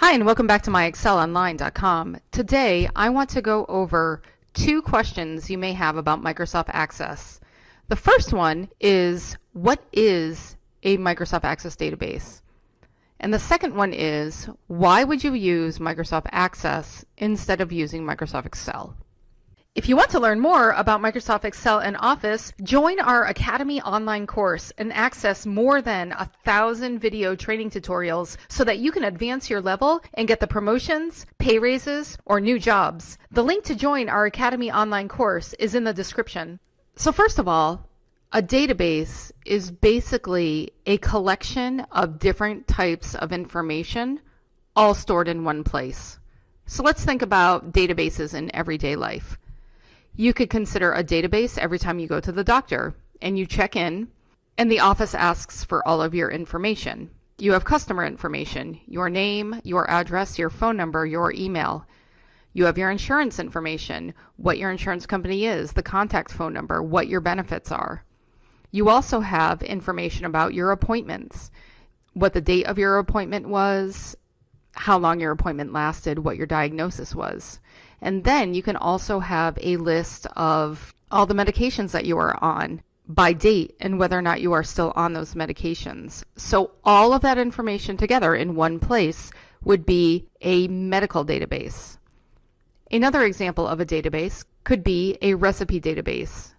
Hi, and welcome back to MyExcelOnline.com. Today, I want to go over 2 questions you may have about Microsoft Access. The first one is, what is a Microsoft Access database? And the second one is, why would you use Microsoft Access instead of using Microsoft Excel? If you want to learn more about Microsoft Excel and Office, join our Academy online course and access more than 1,000 video training tutorials so that you can advance your level and get the promotions, pay raises, or new jobs. The link to join our Academy online course is in the description. So first of all, a database is basically a collection of different types of information all stored in one place. So let's think about databases in everyday life. You could consider a database every time you go to the doctor and you check in and the office asks for all of your information. You have customer information, your name, your address, your phone number, your email. You have your insurance information, what your insurance company is, the contact phone number, what your benefits are. You also have information about your appointments, what the date of your appointment was, how long your appointment lasted, what your diagnosis was. And then you can also have a list of all the medications that you are on by date and whether or not you are still on those medications. So all of that information together in one place would be a medical database. Another example of a database could be a recipe database.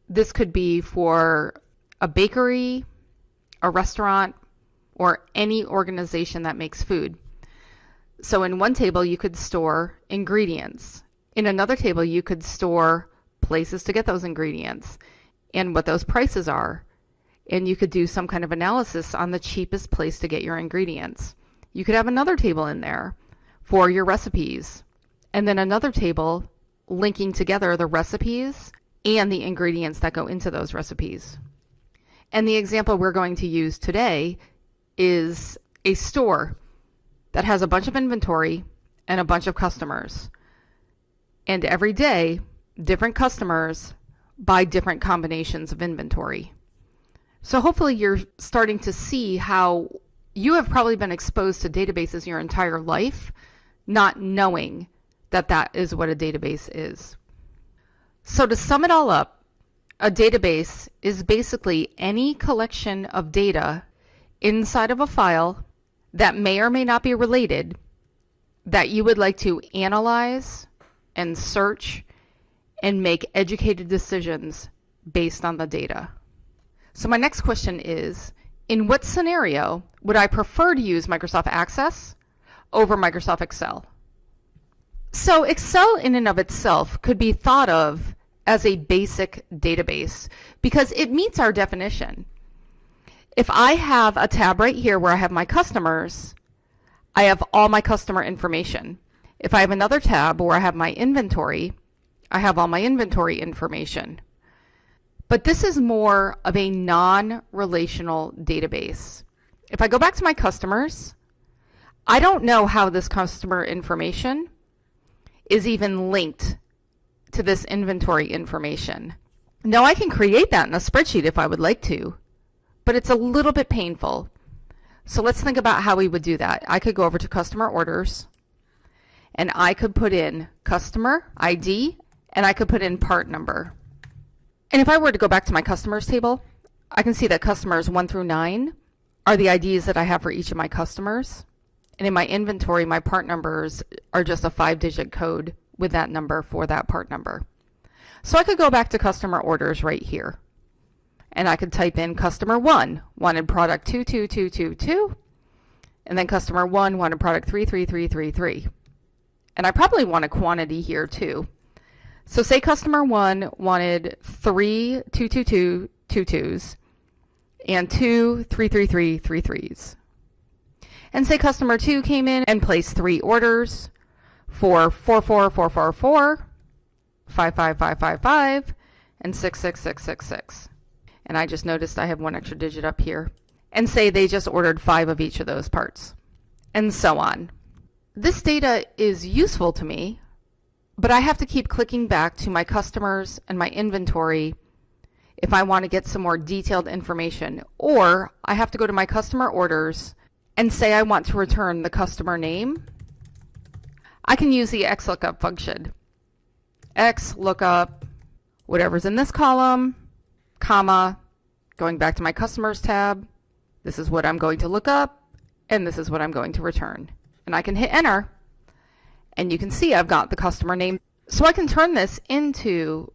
This could be for a bakery, a restaurant, or any organization that makes food. So in one table, you could store ingredients. In another table, you could store places to get those ingredients and what those prices are. And you could do some kind of analysis on the cheapest place to get your ingredients. You could have another table in there for your recipes, and then another table linking together the recipes and the ingredients that go into those recipes. And the example we're going to use today is a store that has a bunch of inventory and a bunch of customers. And every day, different customers buy different combinations of inventory. So hopefully you're starting to see how you have probably been exposed to databases your entire life, not knowing that that is what a database is. So to sum it all up, a database is basically any collection of data inside of a file that may or may not be related, that you would like to analyze and search and make educated decisions based on the data. So my next question is, in what scenario would I prefer to use Microsoft Access over Microsoft Excel? So Excel in and of itself could be thought of as a basic database because it meets our definition. If I have a tab right here where I have my customers, I have all my customer information. If I have another tab where I have my inventory, I have all my inventory information. But this is more of a non-relational database. If I go back to my customers, I don't know how this customer information is even linked to this inventory information. Now I can create that in a spreadsheet if I would like to, but it's a little bit painful. So let's think about how we would do that. I could go over to customer orders and I could put in customer ID and I could put in part number. And if I were to go back to my customers table, I can see that customers 1 through 9 are the IDs that I have for each of my customers. And in my inventory, my part numbers are just a 5-digit code with that number for that part number. So I could go back to customer orders right here. And I could type in customer 1 wanted product 22222, and then customer 1 wanted product 33333. And I probably want a quantity here too. So say customer 1 wanted 3 22222s and 2 33333s. And say customer 2 came in and placed 3 orders for 44444, 55555, and 66666. And I just noticed I have one extra digit up here. And say they just ordered 5 of each of those parts, and so on. This data is useful to me, but I have to keep clicking back to my customers and my inventory if I want to get some more detailed information, or I have to go to my customer orders and say I want to return the customer name, I can use the XLOOKUP function. XLOOKUP, whatever's in this column, comma, going back to my customers tab, this is what I'm going to look up, and this is what I'm going to return. And I can hit enter, and you can see I've got the customer name. So I can turn this into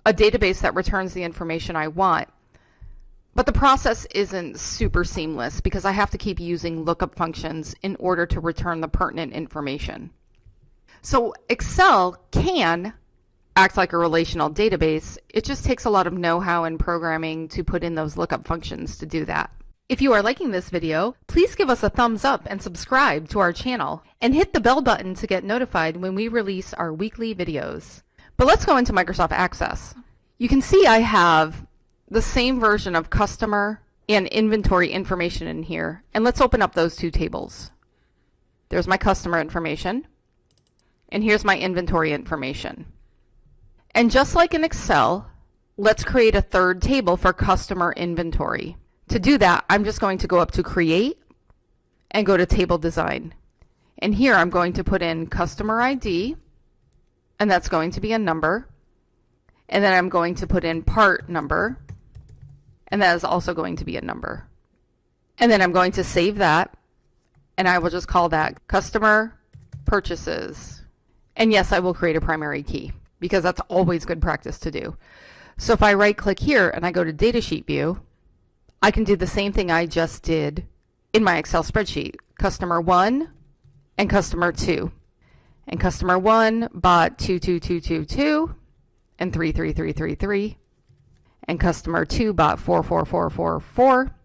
a database that returns the information I want. But the process isn't super seamless because I have to keep using lookup functions in order to return the pertinent information. So Excel can act like a relational database. It just takes a lot of know-how in programming to put in those lookup functions to do that. If you are liking this video, please give us a thumbs up and subscribe to our channel, and hit the bell button to get notified when we release our weekly videos. But let's go into Microsoft Access. You can see I have the same version of customer and inventory information in here, and let's open up those two tables. There's my customer information, and here's my inventory information. And just like in Excel, let's create a third table for customer inventory. To do that, I'm just going to go up to Create and go to Table Design. And here I'm going to put in customer ID, and that's going to be a number. And then I'm going to put in part number, and that is also going to be a number. And then I'm going to save that, and I will just call that customer purchases. And yes, I will create a primary key because that's always good practice to do. So if I right click here and I go to Datasheet View, I can do the same thing I just did in my Excel spreadsheet. Customer 1 and customer 2. And customer 1 bought 22222 and 33333. And customer 2 bought 44444.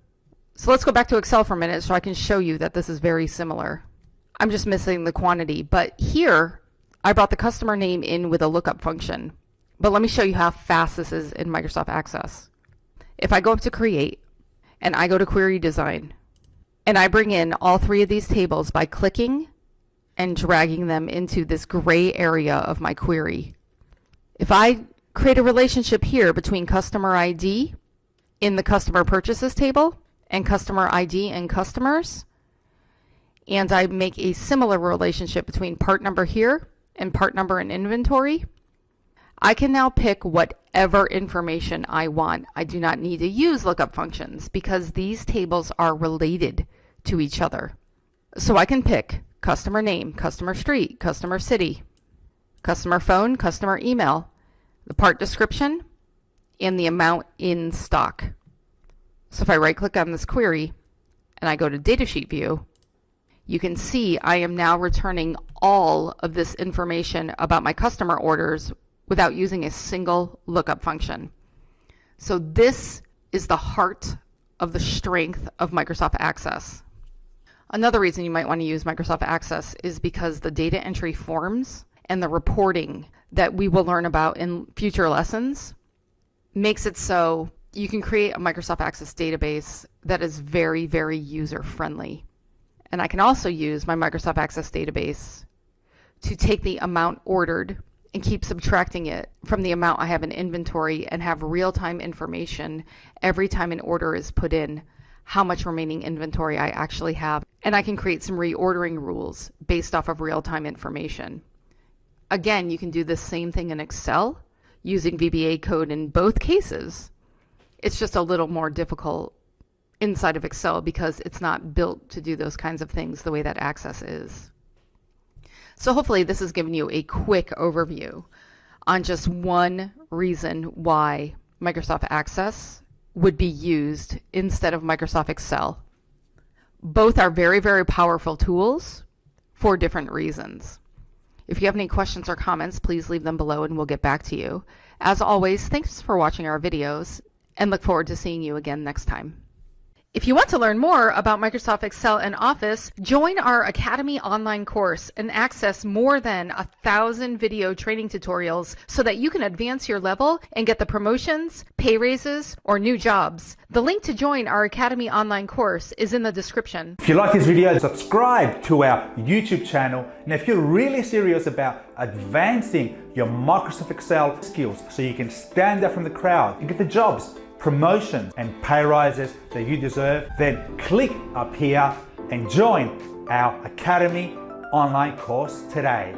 So let's go back to Excel for a minute so I can show you that this is very similar. I'm just missing the quantity, but here I brought the customer name in with a lookup function. But let me show you how fast this is in Microsoft Access. If I go up to Create, and I go to Query Design, and I bring in all three of these tables by clicking and dragging them into this gray area of my query. If I create a relationship here between customer ID in the customer purchases table and customer ID and customers, and I make a similar relationship between part number here and part number in inventory, I can now pick whatever information I want. I do not need to use lookup functions because these tables are related to each other. So I can pick customer name, customer street, customer city, customer phone, customer email, the part description, and the amount in stock. So if I right click on this query and I go to Datasheet View, you can see I am now returning all of this information about my customer orders without using a single lookup function. So this is the heart of the strength of Microsoft Access. Another reason you might want to use Microsoft Access is because the data entry forms and the reporting that we will learn about in future lessons makes it so you can create a Microsoft Access database that is very, very user-friendly. And I can also use my Microsoft Access database to take the amount ordered and keep subtracting it from the amount I have in inventory and have real-time information every time an order is put in, how much remaining inventory I actually have. And I can create some reordering rules based off of real-time information. Again, you can do the same thing in Excel using VBA code in both cases. It's just a little more difficult inside of Excel because it's not built to do those kinds of things the way that Access is. So hopefully this has given you a quick overview on just one reason why Microsoft Access would be used instead of Microsoft Excel. Both are very, very powerful tools for different reasons. If you have any questions or comments, please leave them below and we'll get back to you. As always, thanks for watching our videos and look forward to seeing you again next time. If you want to learn more about Microsoft Excel and Office, join our Academy online course and access more than 1,000 video training tutorials so that you can advance your level and get the promotions, pay raises, or new jobs. The link to join our Academy online course is in the description. If you like this video, subscribe to our YouTube channel. And if you're really serious about advancing your Microsoft Excel skills so you can stand out from the crowd and get the jobs, promotions and pay rises that you deserve, then click up here and join our Academy online course today.